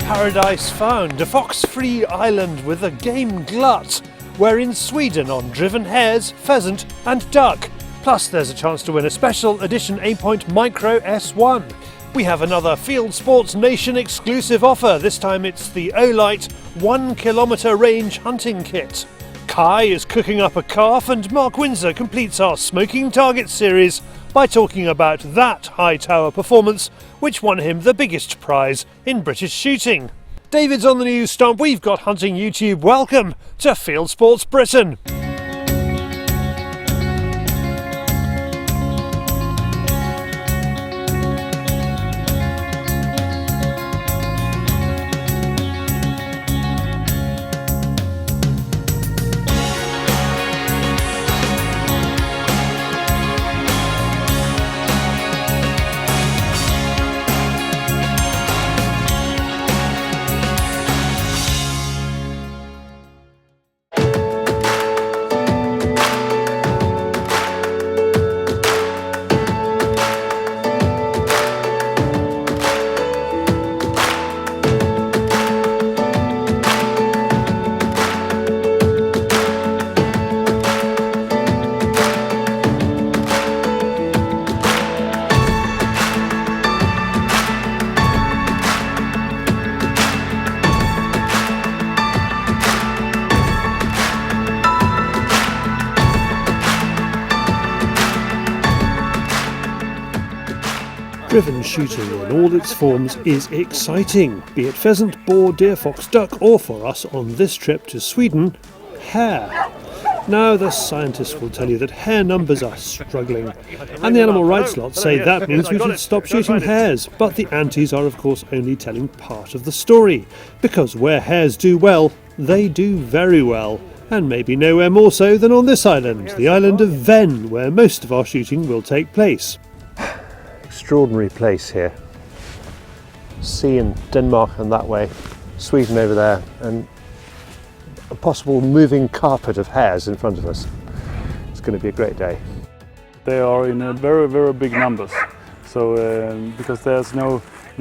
paradise found, a fox-free island with a game glut. We're in Sweden on driven hares, pheasant and duck. Plus there's a chance to win a special edition Aimpoint Micro S1. We have another Fieldsports Nation exclusive offer. This time it's the Olight 1 kilometre range hunting kit. Cai is cooking up a calf and Mark Windsor completes our Smoking Target series by talking about that high tower performance which won him the biggest prize in British shooting. David's on the news stump. We've got Hunting YouTube. Welcome to Fieldsports Britain. Driven shooting in all its forms is exciting, be it pheasant, boar, deer, fox, duck, or for us on this trip to Sweden, hare. Now the scientists will tell you that hare numbers are struggling, and the animal rights lot say that means we should stop shooting hares, but the antis are of course only telling part of the story, because where hares do well, they do very well, and maybe nowhere more so than on this island, the island of Ven, where most of our shooting will take place. Extraordinary place here. Sea in Denmark and that way, Sweden over there, and a possible moving carpet of hares in front of us. It's going to be a great day. They are in a very, very big numbers. So because there's no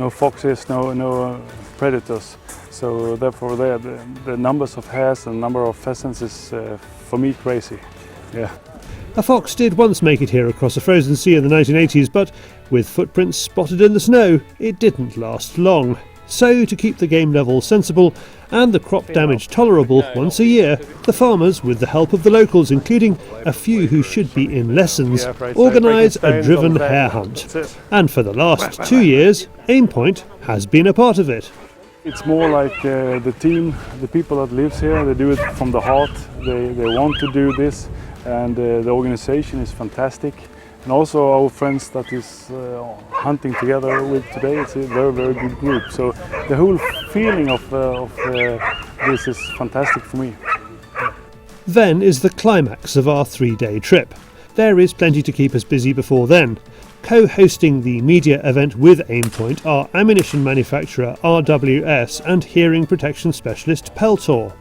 foxes, no predators. So therefore the numbers of hares and number of pheasants is for me crazy. Yeah. A fox did once make it here across a frozen sea in the 1980s, but with footprints spotted in the snow, it didn't last long. So, to keep the game level sensible and the crop damage tolerable once a year, the farmers, with the help of the locals, including a few who should be in lessons, organise a driven hare hunt. And for the last 2 years, Aimpoint has been a part of it. It's more like the team, the people that lives here, they do it from the heart, they want to do this. And the organization is fantastic, and also our friends that is hunting together with today. It's a very, very good group. So the whole feeling of this is fantastic for me. Ven is the climax of our 3-day trip. There is plenty to keep us busy before then. Co-hosting the media event with Aimpoint are ammunition manufacturer RWS and hearing protection specialist Peltor.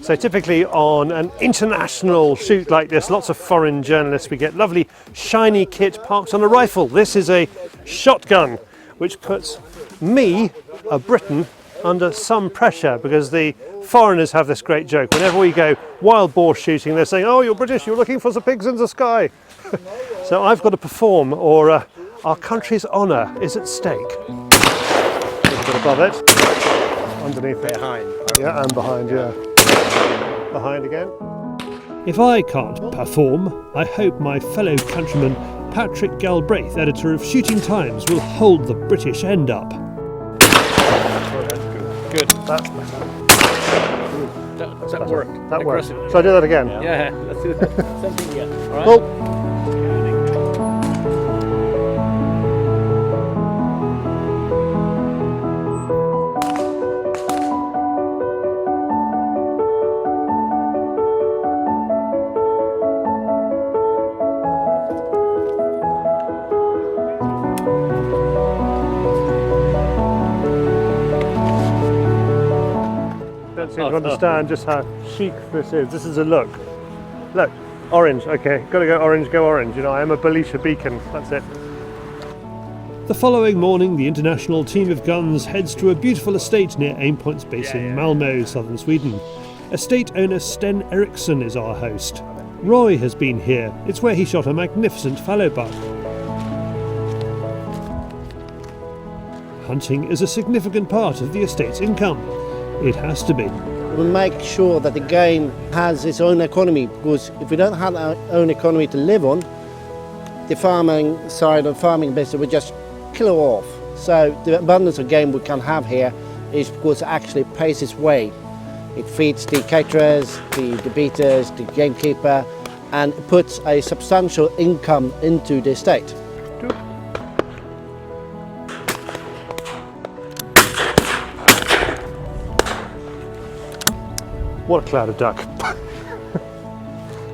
So typically on an international shoot like this, lots of foreign journalists, we get lovely shiny kit parked on a rifle. This is a shotgun, which puts me, a Briton, under some pressure because the foreigners have this great joke. Whenever we go wild boar shooting, they're saying, "Oh, you're British, you're looking for the pigs in the sky." So I've got to perform, or our country's honour is at stake. A little bit above it, underneath it. Behind. Yeah, and behind, yeah. Behind again. If I can't perform, I hope my fellow countryman Patrick Galbraith, editor of Shooting Times, will hold the British end up. Good. That's better. That worked. That worked. Shall I do that again? Yeah, let's do that. Same thing again. All right. Cool. Seem to understand just how chic this is. This is a look. Look, orange. Okay, got to go orange. Go orange. You know, I am a Belisha beacon. That's it. The following morning, the international team of guns heads to a beautiful estate near Aimpoint's base in Malmö, southern Sweden. Estate owner Sten Eriksson is our host. Roy has been here. It's where he shot a magnificent fallow buck. Hunting is a significant part of the estate's income. It has to be. We make sure that the game has its own economy, because if we don't have our own economy to live on, the farming side of farming business will just kill it off. So the abundance of game we can have here is because it actually pays its way. It feeds the caterers, the beaters, the gamekeeper, and puts a substantial income into the estate. What a cloud of duck. That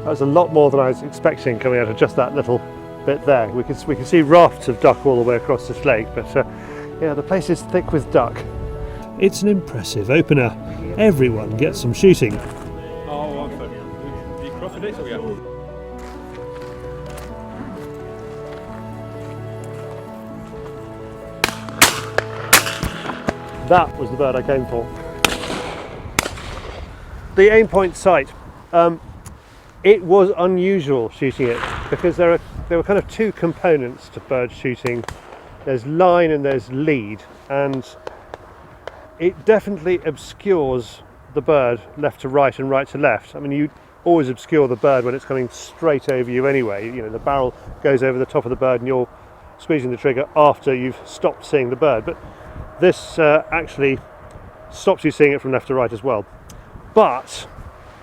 was a lot more than I was expecting coming out of just that little bit there. We can see rafts of duck all the way across this lake, but yeah, the place is thick with duck. It's an impressive opener. Everyone gets some shooting. That was the bird I came for. The Aimpoint site, it was unusual shooting it because there were kind of two components to bird shooting. There's line and there's lead, and it definitely obscures the bird left to right and right to left. I mean, you always obscure the bird when it's coming straight over you anyway. You know, the barrel goes over the top of the bird and you're squeezing the trigger after you've stopped seeing the bird. But this actually stops you seeing it from left to right as well. But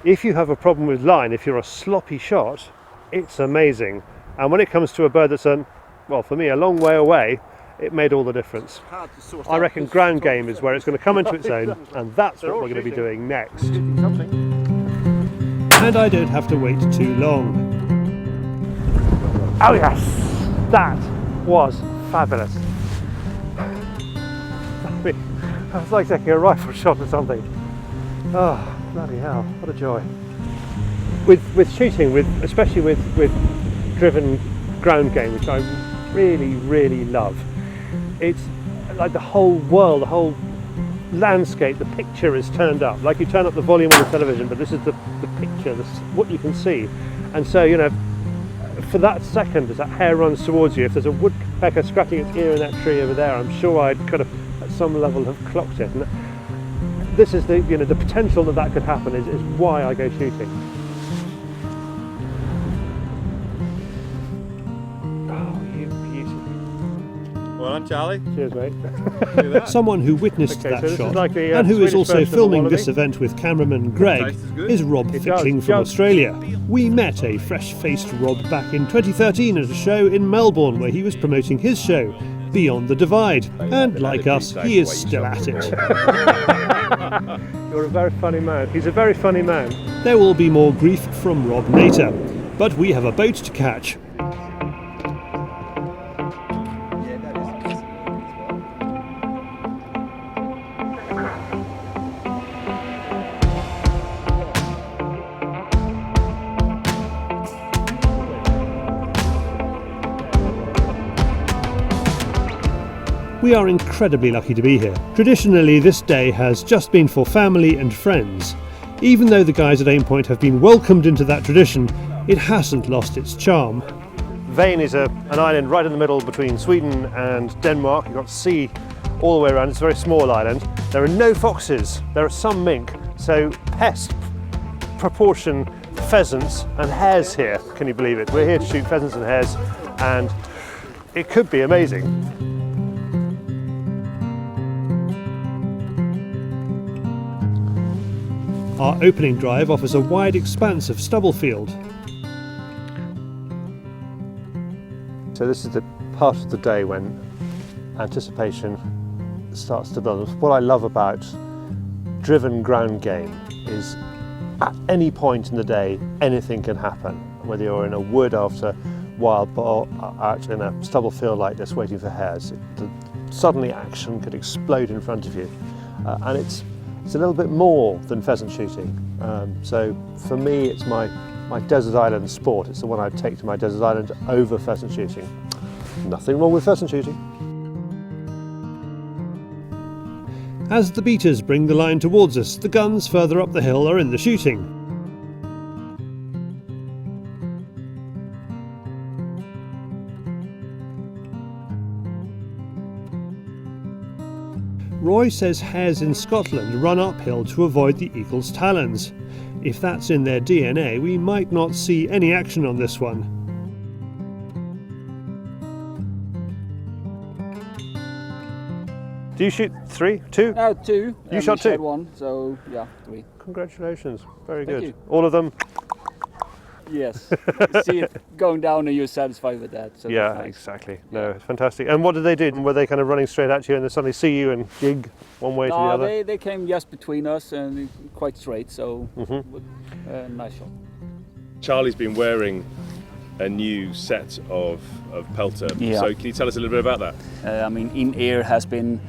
if you have a problem with line, if you're a sloppy shot, it's amazing. And when it comes to a bird that's, well, for me, a long way away, it made all the difference. I reckon ground game is where it's going to come into its own, and that's what we're going to be doing next. And I don't have to wait too long. Oh yes, that was fabulous. It's like taking a rifle shot or something. Oh, bloody hell, what a joy. With shooting, especially with driven ground game, which I really, really love, it's like the whole world, the whole landscape, the picture is turned up. Like you turn up the volume on the television, but this is the picture, what you can see. And so, you know, for that second as that hare runs towards you, if there's a woodpecker scratching its ear in that tree over there, I'm sure I'd kind of at some level have clocked it. And this is the potential that could happen is why I go shooting. Oh, you beautiful. Well done, Charlie. Cheers, mate. Someone who witnessed that so shot like the, and who is Swedish also version of filming the this event with cameraman Greg is Rob Fickling from Australia. We met a fresh-faced Rob back in 2013 at a show in Melbourne where he was promoting his show, Beyond the Divide, and like us, he is still at it. You're a very funny man. He's a very funny man. There will be more grief from Rob later, but we have a boat to catch. We are incredibly lucky to be here. Traditionally, this day has just been for family and friends. Even though the guys at Aimpoint have been welcomed into that tradition, it hasn't lost its charm. Vane is an island right in the middle between Sweden and Denmark. You've got sea all the way around. It's a very small island. There are no foxes. There are some mink. So pest proportion pheasants and hares here. Can you believe it? We're here to shoot pheasants and hares, and it could be amazing. Our opening drive offers a wide expanse of stubble field. So this is the part of the day when anticipation starts to build. What I love about driven ground game is at any point in the day anything can happen. Whether you're in a wood after wild boar, out in a stubble field like this waiting for hares, suddenly action could explode in front of you, and it's a little bit more than pheasant shooting. So for me, it's my desert island sport. It's the one I'd take to my desert island over pheasant shooting. Nothing wrong with pheasant shooting. As the beaters bring the line towards us, the guns further up the hill are in the shooting. Roy says hares in Scotland run uphill to avoid the eagle's talons. If that's in their DNA, we might not see any action on this one. Do you shoot 3? 2? 2. You shot 2? 1, so yeah, 3. Congratulations, very Thank good. you. All of them? Yes. See it going down and you're satisfied with that. So Yeah, that's nice. exactly. No, it's fantastic. And what did they do? Were they kind of running straight at you and they suddenly see you and jig one way to the No, other? they came just between us and quite straight, so nice shot. Charlie's been wearing a new set of pelter. Yeah. So can you tell us a little bit about that? I mean, in-air has been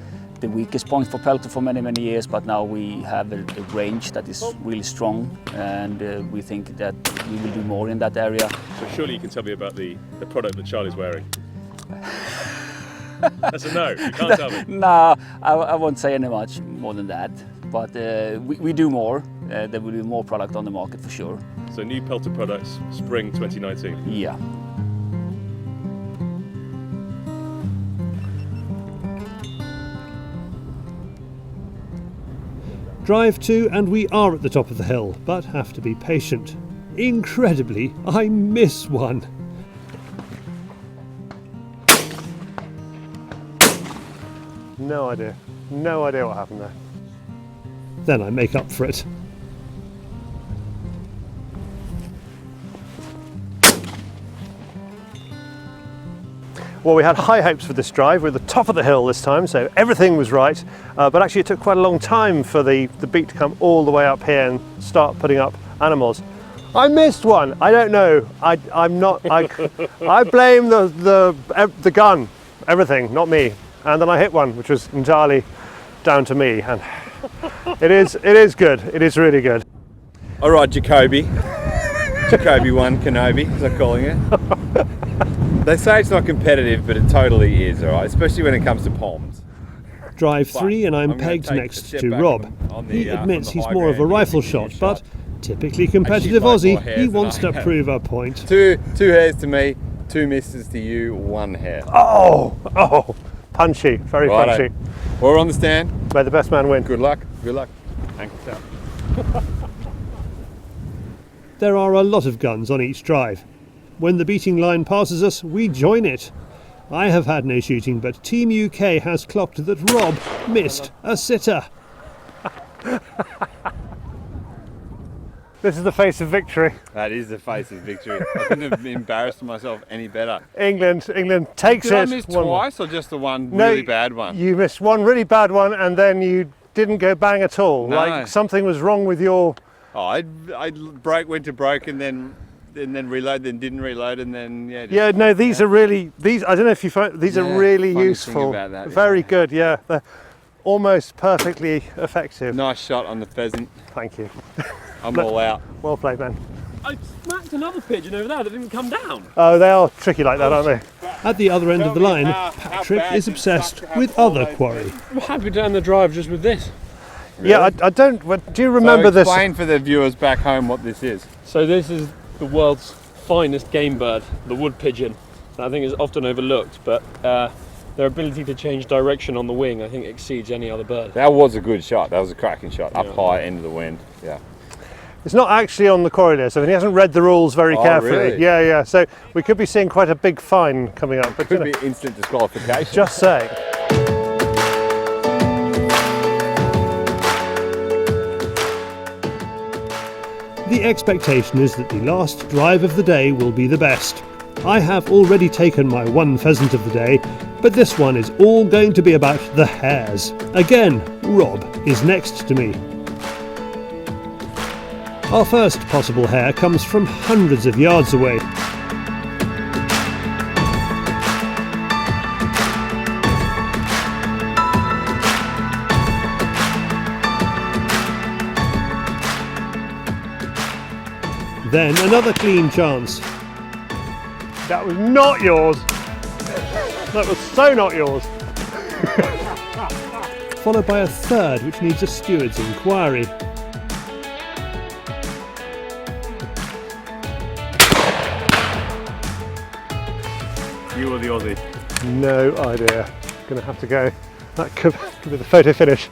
the weakest point for pelter for many, many years, but now we have a range that is really strong, and we think that we will do more in that area. So surely you can tell me about the product that Charlie's wearing. That's a no, you can't tell me. Nah, I won't say any much more than that, but we do more. There will be more product on the market for sure. So new pelter products, spring 2019. Yeah. Drive 2 and we are at the top of the hill, but have to be patient. Incredibly, I miss one. No idea. No idea what happened there. Then I make up for it. Well, we had high hopes for this drive. We're at the top of the hill this time, so everything was right. But actually it took quite a long time for the beat to come all the way up here and start putting up animals. I missed one. I don't know. I'm not. I blame the gun, everything, not me. And then I hit one, which was entirely down to me. And it is good. It is really good. All right, Jacoby. Jacoby 1 Kenobi, as I'm calling it. They say it's not competitive, but it totally is, all right, especially when it comes to palms. Drive 3 and I'm gonna pegged take next a step to back Rob. on the, He admits on the he's high more of a ground, rifle you shot, shot. but typically competitive like more Aussie, hares he than wants I to have. prove a point. Two hares to me, 2 misses to you, 1 hare. Oh, punchy, very Righto. punchy. We're on the stand. May the best man win. Good luck. Good luck. Ankle tap. There are a lot of guns on each drive. When the beating line passes us, we join it. I have had no shooting, but Team UK has clocked that Rob missed a sitter. This is the face of victory. That is the face of victory. I couldn't have embarrassed myself any better. England takes Did it. I miss twice or just the one really bad one? You missed one really bad one and then you didn't go bang at all. No. Like something was wrong with your... Oh, I went to broke and then reload, then didn't reload, and then Yeah, no, these are really, I don't know if you find, these are really funny thing useful. about that, Very good, yeah. They're almost perfectly effective. Nice shot on the pheasant. Thank you. I'm all out. Well played, man. I smacked another pigeon over there that didn't come down. Oh, they are tricky like that, aren't they? At the other end of the line, Patrick is obsessed with other quarry. I'm happy down the drive just with this. Really? Yeah, I don't, do you remember so explain for the viewers back home what this is. So this is the world's finest game bird, the wood pigeon. I think is often overlooked, but their ability to change direction on the wing, I think, exceeds any other bird. That was a good shot. That was a cracking shot. Up high, end of the wind. Yeah. It's not actually on the quarry list. I mean, he hasn't read the rules very carefully. Really? Yeah. So we could be seeing quite a big fine coming up. But Could be instant disqualification. just saying. The expectation is that the last drive of the day will be the best. I have already taken my one pheasant of the day, but this one is all going to be about the hares. Again, Rob is next to me. Our first possible hare comes from hundreds of yards away. Then another clean chance. That was not yours. That was so not yours. followed by a third which needs a steward's inquiry. You or the Aussie? No idea. Gonna have to go. That could be the photo finish.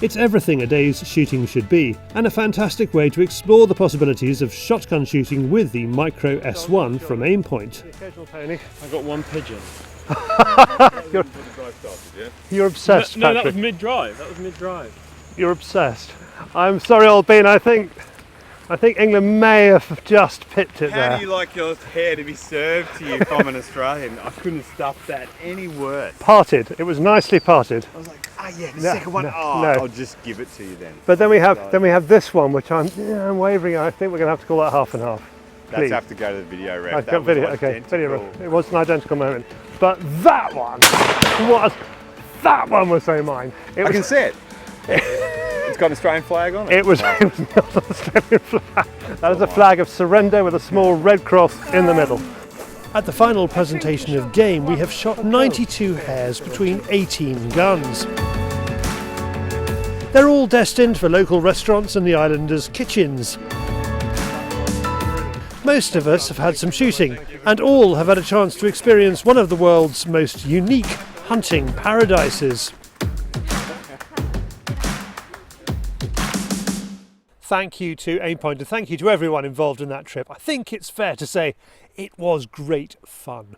It's everything a day's shooting should be, and a fantastic way to explore the possibilities of shotgun shooting with the Micro S1 from Aimpoint. I got one pigeon. You're obsessed, No, Patrick. that was mid-drive. You're obsessed. I'm sorry, old bean. I think England may have just pipped it there. How do you like your hair to be served to you from an Australian? I couldn't stuff that any worse. Parted. It was nicely parted. I was like, the second one. no. I'll just give it to you then. But then we have this one, which I'm wavering. I think we're going to have to call that half and half. That's Please. have to go to the video ref. I've That got was video. Okay, identical. video. It was an identical moment, but that one was so mine. I can see it. It's got an Australian flag on it. It was not an Australian flag. That is a flag of surrender with a small red cross in the middle. At the final presentation of game, we have shot 92 hares between 18 guns. They're all destined for local restaurants and the islanders' kitchens. Most of us have had some shooting, and all have had a chance to experience one of the world's most unique hunting paradises. Thank you to Aimpoint and thank you to everyone involved in that trip. I think it's fair to say it was great fun.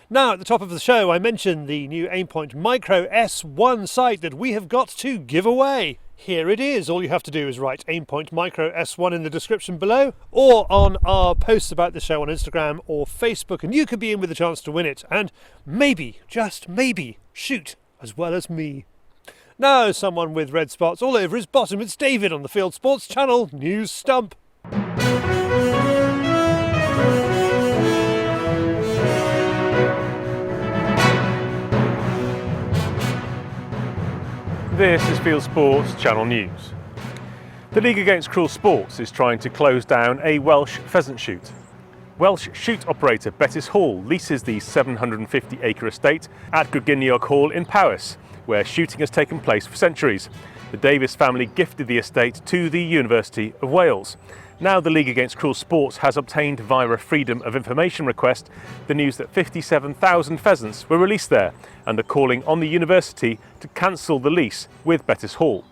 Now, at the top of the show, I mentioned the new Aimpoint Micro S1 sight that we have got to give away. Here it is. All you have to do is write Aimpoint Micro S1 in the description below or on our posts about the show on Instagram or Facebook, and you could be in with a chance to win it and maybe, just maybe, shoot as well as me. Now, someone with red spots all over his bottom, it's David on the Fieldsports Channel News Stump. This is Fieldsports Channel News. The League Against Cruel Sports is trying to close down a Welsh pheasant shoot. Welsh shoot operator Bettis Hall leases the 750-acre estate at Gruginiog Hall in Powys, where shooting has taken place for centuries. The Davis family gifted the estate to the University of Wales. Now the League Against Cruel Sports has obtained via a Freedom of Information request the news that 57,000 pheasants were released there and are calling on the university to cancel the lease with Bettis Hall.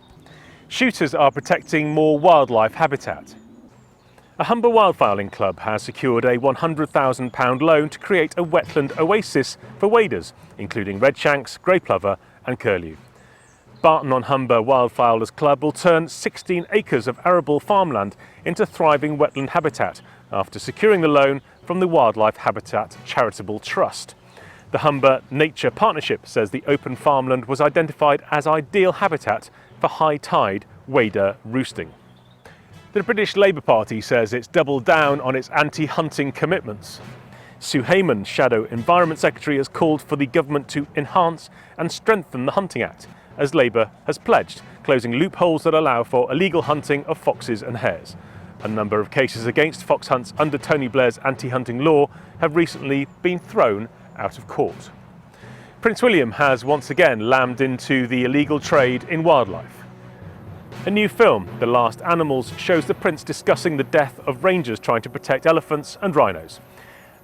Shooters are protecting more wildlife habitat. A Humber wildfowling club has secured a £100,000 loan to create a wetland oasis for waders, including redshanks, grey plover and curlew. Barton-on-Humber Wildfowlers Club will turn 16 acres of arable farmland into thriving wetland habitat after securing the loan from the Wildlife Habitat Charitable Trust. The Humber Nature Partnership says the open farmland was identified as ideal habitat for high tide wader roosting. The British Labour Party says it's doubled down on its anti-hunting commitments. Sue Hayman, Shadow Environment Secretary, has called for the government to enhance and strengthen the Hunting Act, as Labour has pledged, closing loopholes that allow for illegal hunting of foxes and hares. A number of cases against fox hunts under Tony Blair's anti-hunting law have recently been thrown out of court. Prince William has once again lammed into the illegal trade in wildlife. A new film, The Last Animals, shows the Prince discussing the death of rangers trying to protect elephants and rhinos.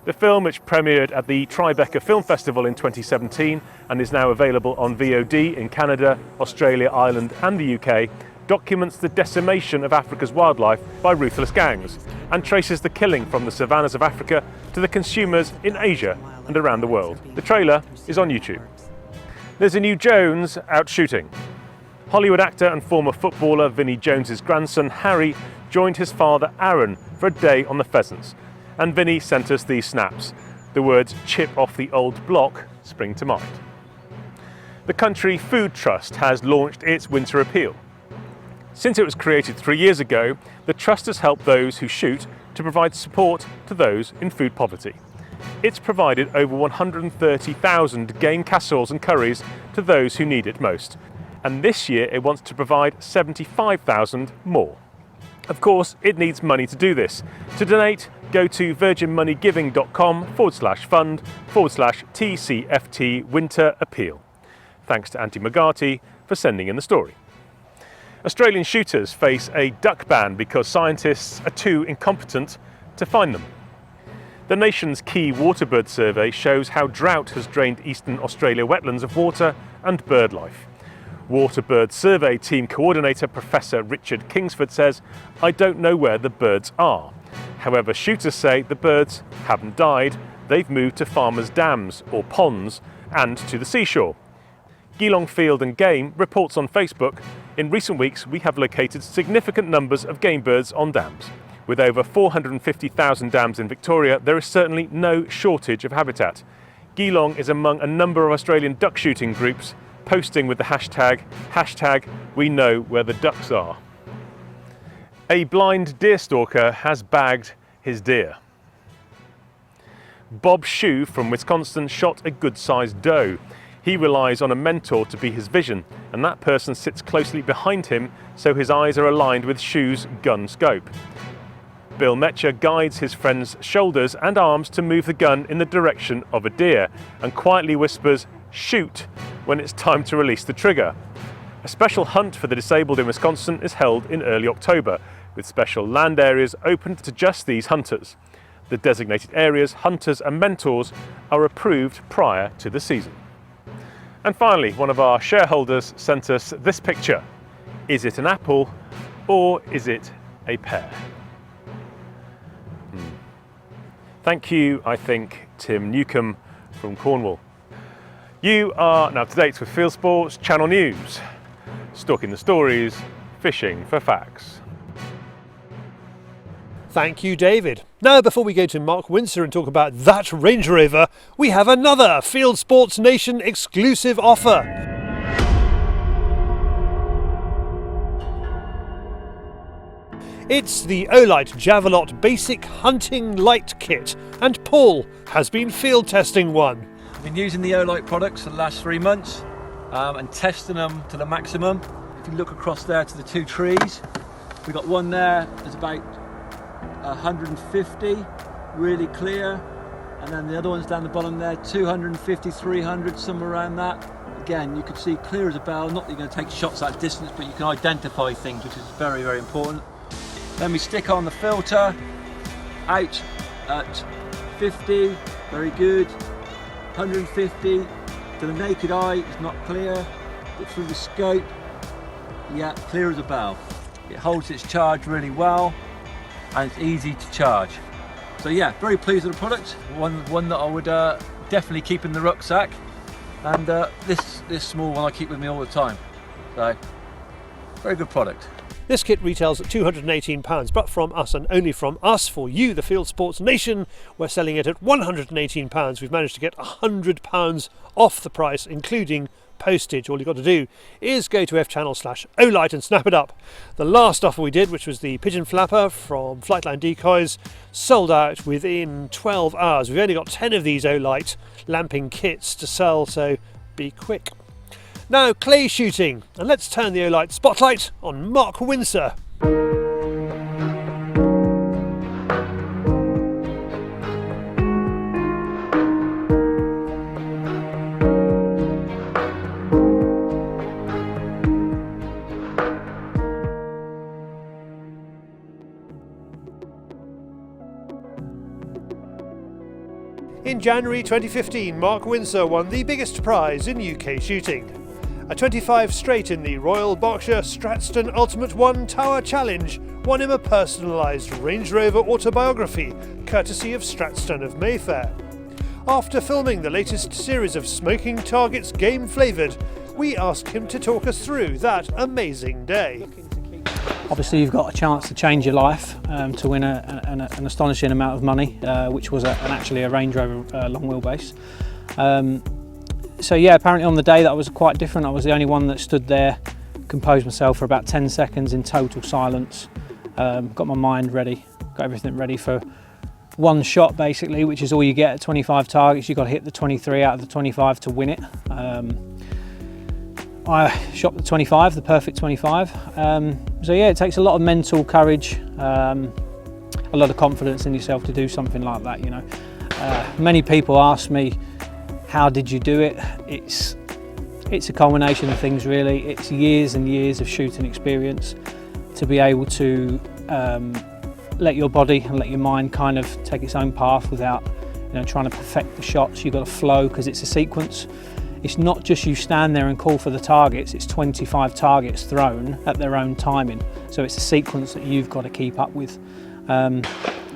The film, which premiered at the Tribeca Film Festival in 2017 and is now available on VOD in Canada, Australia, Ireland and the UK, documents the decimation of Africa's wildlife by ruthless gangs and traces the killing from the savannas of Africa to the consumers in Asia and around the world. The trailer is on YouTube. There's a new Jones out shooting. Hollywood actor and former footballer Vinnie Jones's grandson Harry joined his father Aaron for a day on the pheasants. And Vinnie sent us these snaps. The words "chip off the old block" spring to mind. The Country Food Trust has launched its winter appeal. Since it was created 3 years ago, the Trust has helped those who shoot to provide support to those in food poverty. It's provided over 130,000 game casseroles and curries to those who need it most. And this year it wants to provide 75,000 more. Of course, it needs money to do this. To donate, go to virginmoneygiving.com/fund/TCFT Winter Appeal. Thanks to Auntie Magati for sending in the story. Australian shooters face a duck ban because scientists are too incompetent to find them. The nation's key waterbird survey shows how drought has drained eastern Australia wetlands of water and bird life. Waterbird Survey Team Coordinator Professor Richard Kingsford says, "I don't know where the birds are. However, shooters say the birds haven't died, they've moved to farmers' dams or ponds and to the seashore." Geelong Field and Game reports on Facebook, "In recent weeks we have located significant numbers of game birds on dams. With over 450,000 dams in Victoria, there is certainly no shortage of habitat." Geelong is among a number of Australian duck shooting groups posting with the hashtag we know where the ducks are. A blind deer stalker has bagged his deer. Bob Shue from Wisconsin shot a good-sized doe. He relies on a mentor to be his vision, and that person sits closely behind him so his eyes are aligned with Shue's gun scope. Bill Metcher guides his friend's shoulders and arms to move the gun in the direction of a deer and quietly whispers, "Shoot," when it's time to release the trigger. A special hunt for the disabled in Wisconsin is held in early October, with special land areas open to just these hunters. The designated areas, hunters and mentors are approved prior to the season. And finally, one of our shareholders sent us this picture. Is it an apple or is it a pear? Thank you, I think, Tim Newcomb from Cornwall. You are now up to date with Fieldsports Channel News. Stalking the stories, fishing for facts. Thank you, David. Now, before we go to Mark Windsor and talk about that Range Rover, we have another Fieldsports Nation exclusive offer. It's the Olight Javelot Basic Hunting Light Kit, and Paul has been field testing one. I've been using the Olight products for the last 3 months and testing them to the maximum. If you look across there to the two trees, we've got one there that's about 150, really clear, and then the other one's down the bottom there, 250, 300, somewhere around that. Again, you can see clear as a bell, not that you're going to take shots at distance, but you can identify things, which is very, very important. Then we stick on the filter, out at 50, very good, 150, to the naked eye, it's not clear, but through the scope, yeah, clear as a bell. It holds its charge really well, and it's easy to charge. So yeah, very pleased with the product, one that I would definitely keep in the rucksack, and this small one I keep with me all the time. So, very good product. This kit retails at £218, but from us and only from us, for you, the Fieldsports Nation, we're selling it at £118. We've managed to get £100 off the price, including postage. All you've got to do is go to fchannel/Olight and snap it up. The last offer we did, which was the pigeon flapper from Flightline Decoys, sold out within 12 hours. We've only got 10 of these Olight lamping kits to sell, so be quick. Now, clay shooting, and let's turn the Olight spotlight on Mark Windsor. In January 2015, Mark Windsor won the biggest prize in UK shooting. A 25 straight in the Royal Berkshire Stratton Ultimate One Tower Challenge won him a personalised Range Rover autobiography, courtesy of Stratton of Mayfair. After filming the latest series of Smoking Targets Game Flavoured, we asked him to talk us through that amazing day. Obviously you've got a chance to change your life, to win an astonishing amount of money, which was actually a Range Rover long wheelbase. So yeah, apparently on the day that was quite different. I was the only one that stood there, composed myself for about 10 seconds in total silence, got my mind ready, got everything ready for one shot basically, which is all you get at 25 targets. You've got to hit the 23 out of the 25 to win it. I shot the 25, the perfect 25. So yeah, it takes a lot of mental courage, a lot of confidence in yourself to do something like that, you know. Many people ask me, how did you do it? It's it's a culmination of things really. It's years and years of shooting experience to be able to let your body and let your mind kind of take its own path without trying to perfect the shots. You've got to flow because it's a sequence. It's not just you stand there and call for the targets, it's 25 targets thrown at their own timing. So it's a sequence that you've got to keep up with.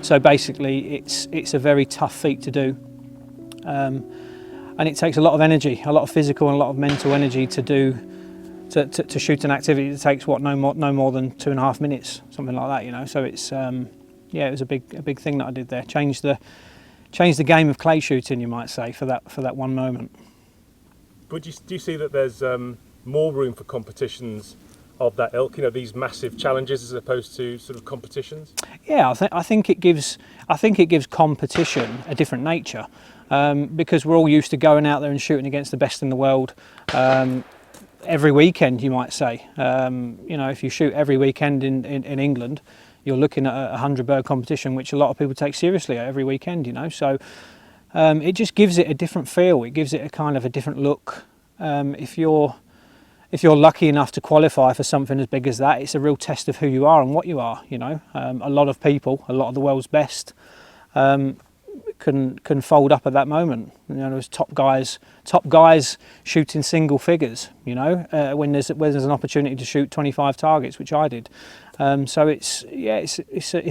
So basically it's a very tough feat to do. And it takes a lot of energy, a lot of physical and a lot of mental energy to do, to shoot an activity that takes no more than 2.5 minutes, something like that, So it's, yeah, it was a big thing that I did there. Changed the game of clay shooting, you might say, for that one moment. But do you see that there's more room for competitions of that ilk? These massive challenges as opposed to sort of competitions. Yeah, I think it gives competition a different nature because we're all used to going out there and shooting against the best in the world every weekend, you might say. If you shoot every weekend in England, you're looking at a 100-bird competition, which a lot of people take seriously every weekend. So. It just gives it a different feel. It gives it a kind of a different look. If you're lucky enough to qualify for something as big as that, it's a real test of who you are and what you are. A lot of people, a lot of the world's best, can fold up at that moment. There's top guys shooting single figures. When there's an opportunity to shoot 25 targets, which I did. So it's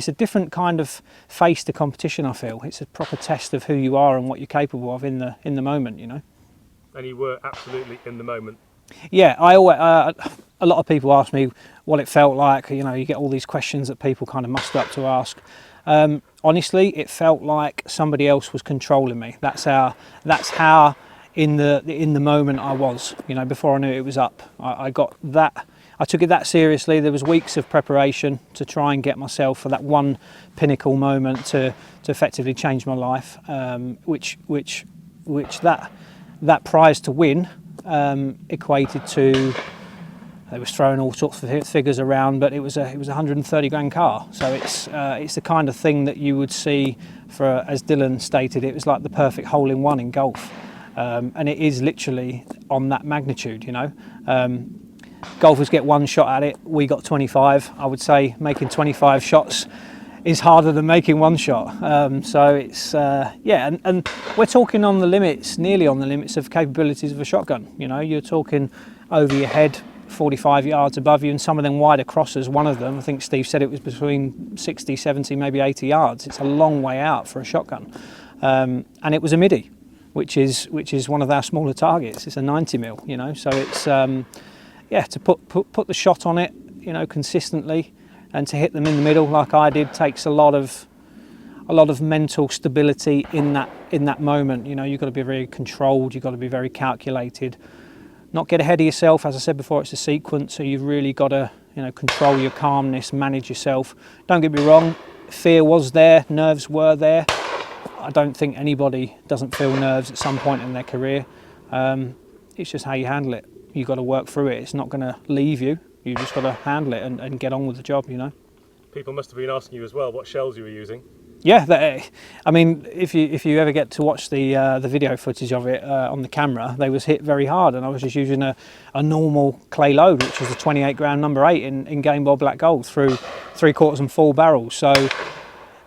a different kind of face to competition. I feel it's a proper test of who you are and what you're capable of in the moment. And you were absolutely in the moment. Yeah, I always. A lot of people ask me what it felt like. You get all these questions that people kind of muster up to ask. Honestly, it felt like somebody else was controlling me. That's how in the moment I was. Before I knew it was up, I got that. I took it that seriously. There was weeks of preparation to try and get myself for that one pinnacle moment to effectively change my life. Which that prize to win equated to. They was throwing all sorts of figures around, but it was a 130 grand car. So it's the kind of thing that you would see for, as Dylan stated, it was like the perfect hole-in-one in golf, and it is literally on that magnitude. Golfers get one shot at it. We got 25. I would say making 25 shots is harder than making one shot. So it's and we're talking on the limits, nearly on the limits of capabilities of a shotgun. You're talking over your head, 45 yards above you, and some of them wider crosses. One of them, I think Steve said it was between 60, 70, maybe 80 yards. It's a long way out for a shotgun. And it was a midi, which is one of our smaller targets. It's a 90 mil, so it's to put the shot on it, consistently, and to hit them in the middle like I did takes a lot of mental stability in that moment. You've got to be very controlled, you've got to be very calculated. Not get ahead of yourself. As I said before, it's a sequence, so you've really got to control your calmness, manage yourself. Don't get me wrong, fear was there, nerves were there. I don't think anybody doesn't feel nerves at some point in their career. It's just how you handle it. You've got to work through it. It's not going to leave you. You've just got to handle it and get on with the job. People must have been asking you as well what shells you were using. Yeah, I mean, if you ever get to watch the video footage of it on the camera, they was hit very hard, and I was just using a normal clay load, which was a 28 grain number 8 in Game Boy Black Gold through 3/4 and full barrels. So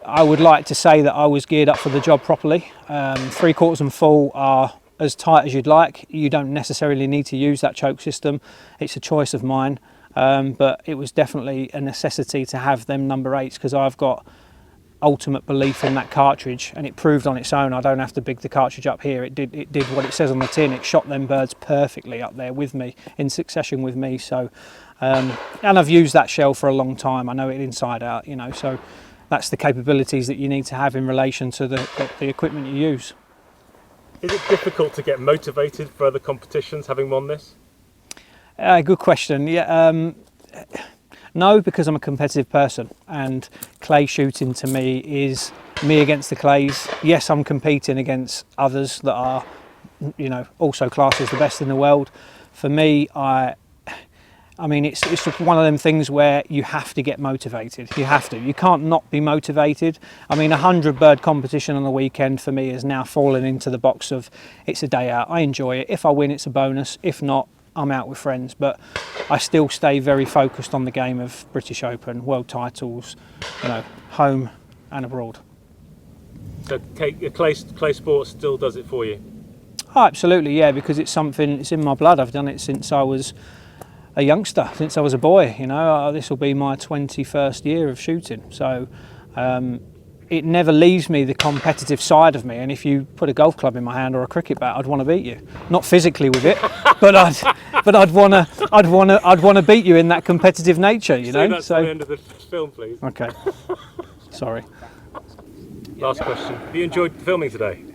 I would like to say that I was geared up for the job properly. 3/4 and full are as tight as you'd like. You don't necessarily need to use that choke system. It's a choice of mine, but it was definitely a necessity to have them number 8s because I've got ultimate belief in that cartridge, and it proved on its own. I don't have to big the cartridge up here. It did what it says on the tin. It shot them birds perfectly up there with me, in succession with me. So and I've used that shell for a long time. I know it inside out, so that's the capabilities that you need to have in relation to the equipment you use. Is it difficult to get motivated for other competitions having won this? Good question. Yeah, no, because I'm a competitive person, and clay shooting to me is me against the clays. Yes, I'm competing against others that are, also classed as the best in the world. For me, I I mean, it's just one of them things where you have to get motivated. You have to. You can't not be motivated. I mean, 100 bird competition on the weekend for me has now fallen into the box of it's a day out. I enjoy it. If I win, it's a bonus. If not, I'm out with friends. But I still stay very focused on the game of British Open, world titles, you know, home and abroad. So clay sport still does it for you? Oh, absolutely, yeah, because it's something, it's in my blood. I've done it since I was a youngster, since I was a boy, you know. This will be my 21st year of shooting. So it never leaves me, the competitive side of me. And if you put a golf club in my hand or a cricket bat, I'd want to beat you. Not physically with it, but I'd want to beat you in that competitive nature, you know. That's the end of the film, please. Okay. Sorry. Last question. Have you enjoyed filming today?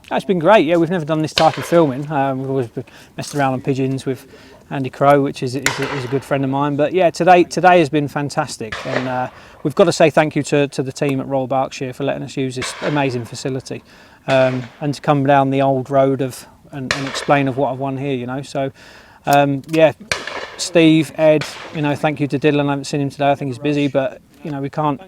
It's been great, yeah. We've never done this type of filming. We've always messed around on pigeons with Andy Crow, which is a good friend of mine. But yeah, today has been fantastic, and we've got to say thank you to the team at Royal Berkshire for letting us use this amazing facility, and to come down the old road and explain of what I've won here, you know. So yeah, Steve, Ed, you know, thank you to Dylan. I haven't seen him today. I think he's busy, but you know, we can't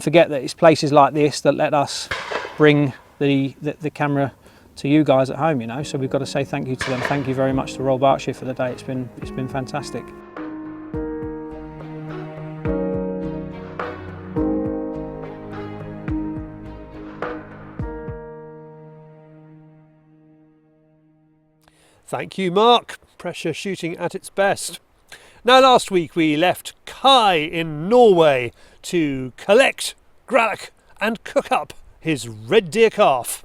forget that it's places like this that let us bring the camera to you guys at home, you know. So we've got to say thank you to them. Thank you very much to Royal Berkshire for the day. It's been fantastic. Thank you, Mark. Pressure shooting at its best. Now, last week we left Kai in Norway to collect, gralloch and cook up his red deer calf.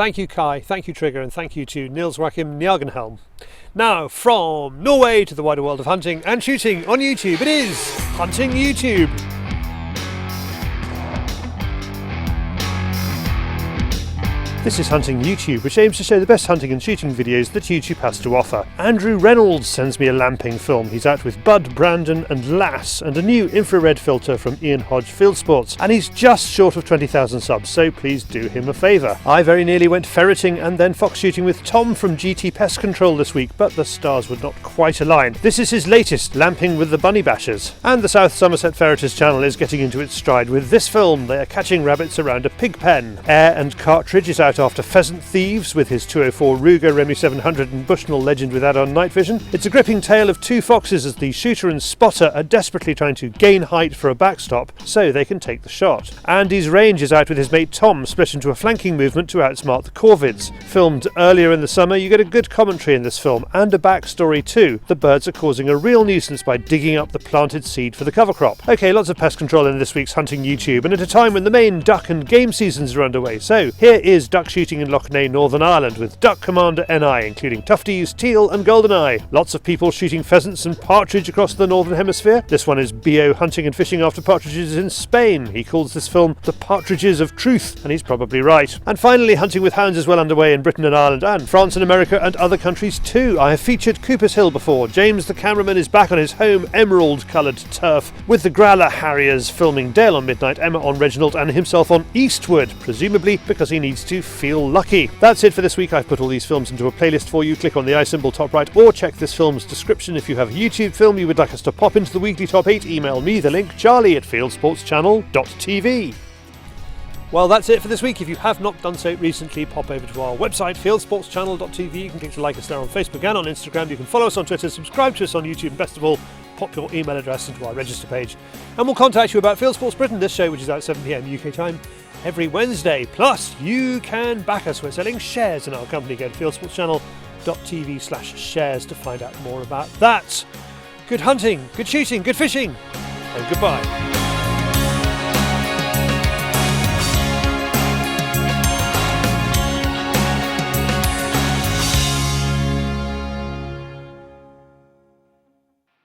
Thank you, Kai, thank you, Trigger, and thank you to Niels Joachim Njagenhelm. Now, from Norway to the wider world of hunting and shooting on YouTube, it is Hunting YouTube. This is Hunting YouTube, which aims to show the best hunting and shooting videos that YouTube has to offer. Andrew Reynolds sends me a lamping film. He's out with Bud, Brandon and Lass, and a new infrared filter from Ian Hodge Fieldsports, and he's just short of 20,000 subs, so please do him a favour. I very nearly went ferreting and then fox shooting with Tom from GT Pest Control this week, but the stars would not quite align. This is his latest, Lamping with the Bunny Bashers. And the South Somerset Ferreters channel is getting into its stride with this film. They are catching rabbits around a pig pen. Air and Cartridge is out after pheasant thieves with his 204 Ruger Remy 700 and Bushnell Legend with add-on night vision. It's a gripping tale of two foxes as the shooter and spotter are desperately trying to gain height for a backstop so they can take the shot. Andy's Range is out with his mate Tom, split into a flanking movement to outsmart the corvids. Filmed earlier in the summer, you get a good commentary in this film and a backstory too. The birds are causing a real nuisance by digging up the planted seed for the cover crop. Okay, lots of pest control in this week's Hunting YouTube, and at a time when the main duck and game seasons are underway. So here is duck shooting in Lough Neagh, Northern Ireland with Duck Commander NI, including tufties, teal and goldeneye. Lots of people shooting pheasants and partridge across the Northern Hemisphere. This one is BO hunting and fishing after partridges in Spain. He calls this film The Partridges of Truth, and he's probably right. And finally, hunting with hounds is well underway in Britain and Ireland and France and America and other countries too. I have featured Cooper's Hill before. James the cameraman is back on his home emerald coloured turf with the Growler Harriers filming Dale on Midnight, Emma on Reginald and himself on Eastwood, presumably because he needs to feel lucky. That's it for this week. I've put all these films into a playlist for you. Click on the I symbol top right or check this film's description. If you have a YouTube film you would like us to pop into the weekly top 8, email me the link, charlie@fieldsportschannel.tv. Well, that's it for this week. If you have not done so recently, pop over to our website, fieldsportschannel.tv. You can click to like us there on Facebook and on Instagram. You can follow us on Twitter, subscribe to us on YouTube, and best of all, pop your email address into our register page. And we'll contact you about Fieldsports Britain, this show, which is out 7 PM UK time every Wednesday. Plus, you can back us. We're selling shares in our company. Go to fieldsportschannel.tv/shares to find out more about that. Good hunting, good shooting, good fishing, and goodbye.